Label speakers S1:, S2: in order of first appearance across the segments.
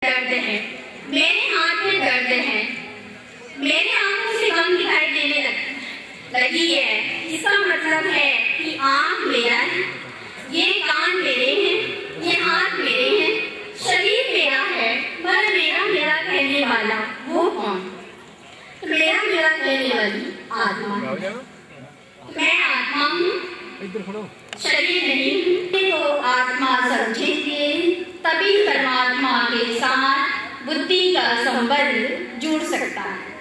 S1: दर्द है, मेरे हाथ में दर्द है, मेरे आंखों से गम दिखाई देने लगी है। इसका मतलब है कि आंख मेरा है, ये कान मेरे हैं, ये हाथ मेरे हैं, शरीर मेरा है, पर मेरा कहने वाला वो कौन? तो मेरा कहने वाली आत्मा। मैं आत्मा हूँ, शरीर नहीं हूँ। तो आत्मा समझेंगे तभी परमात्मा के साथ बुद्धि का संबंध जुड़ सकता है।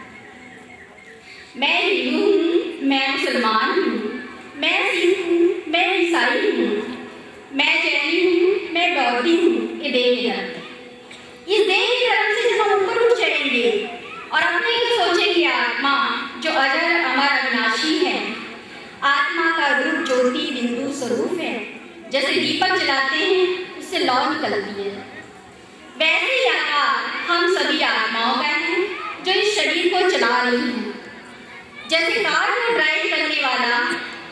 S1: मैं हिंदू हूँ, मैं मुसलमान हूँ, मैं सिख हूँ, मैं ईसाई हूँ, मैं जैनी हूँ, मैं बौद्धी हूँ। ये देह की तरफ है। इस देह की तरफ से जब हम ऊपर उठ जाएंगे और अपने को सोचेंगे आत्मा जो अजर अमर अविनाशी है, आत्मा का रूप ज्योति बिंदु स्वरूप है। जैसे दीपक जलाते हैं उससे लौ निकलती है, वैसे ही हम सभी आत्माओं का हैं जो इस शरीर को चला रही हैं। जैसे कार को ड्राइव करने वाला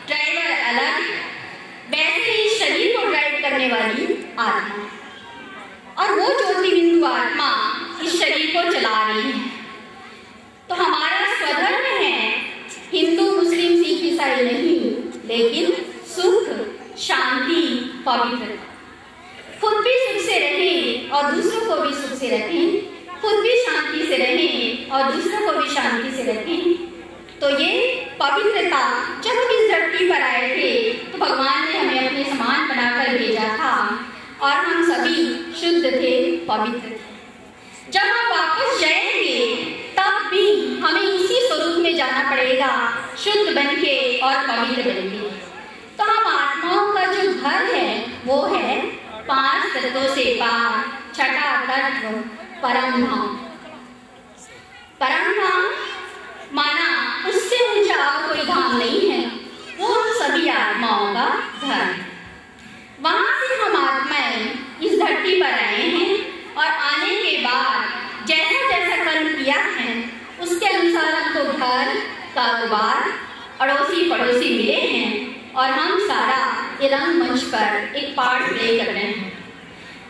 S1: ड्राइवर अलग, वैसे ही शरीर को ड्राइव करने वाली आत्मा और वो ज्योति बिंदु आत्मा इस शरीर को चला रही है। तो हमारा स्वधर्म है हिंदू मुस्लिम सिख ईसाई नहीं, लेकिन सुख शांति पवित्रता। खुद भी सुख से रहें और दूसरों को भी सुख से रखें, खुद भी शांति से रहें और दूसरों को भी शांति से रखें। तो ये पवित्रता जब हम इस धरती पर आए थे तो भगवान ने हमें अपने समान बनाकर भेजा था और हम सभी शुद्ध थे, पवित्र थे। जब हम वापस जाएंगे तब भी हमें इसी स्वरूप में जाना पड़ेगा, शुद्ध बन के और पवित्र बन के। तो हम आत्माओं का जो घर है वो है 5 तत्वों से पार, छठा तत्व परम धाम। परम धाम माना उससे ऊंचा और कोई धाम नहीं है, वो हम सभी आत्माओं का घर है। वहां से हम आत्माएं इस धरती पर आए हैं और आने के बाद जैसा जैसा कर्म किया है उसके अनुसार हमको घर, कारोबार, अड़ोसी पड़ोसी मिले हैं और हम सारा ये रंगमंच पर एक पार्ट प्ले कर रहे हैं।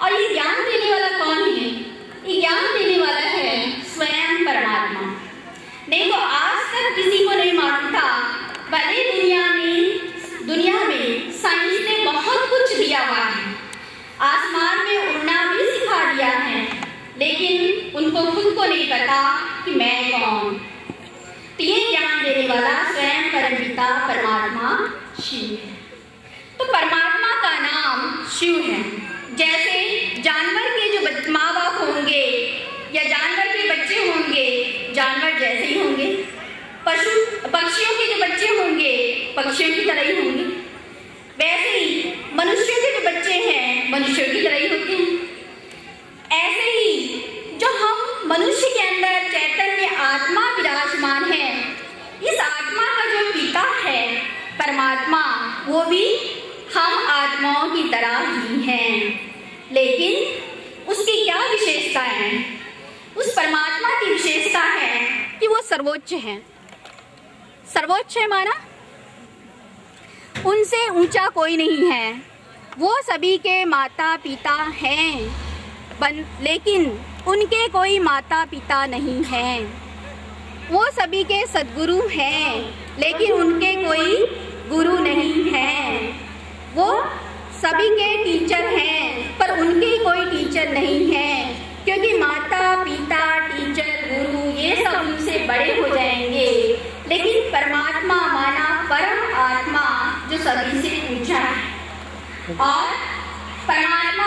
S1: और ये ज्ञान देने वाला कौन है? ये ज्ञान देने वाला है स्वयं परमात्मा। नहीं तो आज तक किसी को नहीं मालूम था। भले दुनिया में साइंस ने बहुत कुछ दिया हुआ है, आसमान में उड़ना भी सिखा दिया है, लेकिन उनको खुद को नहीं पता कि मैं कौन। तो ये ज्ञान देने वाला स्वयं परमपिता परमात्मा शिव है। तो परमात्मा का नाम शिव है। जैसे जानवर के जो माँ बाप होंगे या जानवर के बच्चे होंगे, जानवर जैसे ही होंगे। पक्षियों के जो बच्चे होंगे पक्षियों की तरह ही होंगे। वैसे ही मनुष्यों के जो बच्चे हैं मनुष्यों की तरह ही होते हैं। ऐसे ही जो हम मनुष्य के अंदर चैतन्य आत्मा विराजमान है, इस आत्मा का जो पिता है परमात्मा, वो भी हम आत्माओं की तरह ही हैं। लेकिन उसकी क्या विशेषता है? उस परमात्मा की विशेषता है कि वो सर्वोच्च है। सर्वोच्च है माना उनसे ऊंचा कोई नहीं है। वो सभी के माता पिता हैं, लेकिन उनके कोई माता पिता नहीं हैं। वो सभी के सद्गुरु हैं, लेकिन उनके कोई गुरु नहीं हैं। वो सभी के टीचर हैं, पर उनके कोई टीचर नहीं हैं, क्योंकि माता पिता टीचर गुरु ये सब उनसे बड़े हो जाएंगे। लेकिन परमात्मा माना परम आत्मा जो सभी से ऊंचा है, और परमात्मा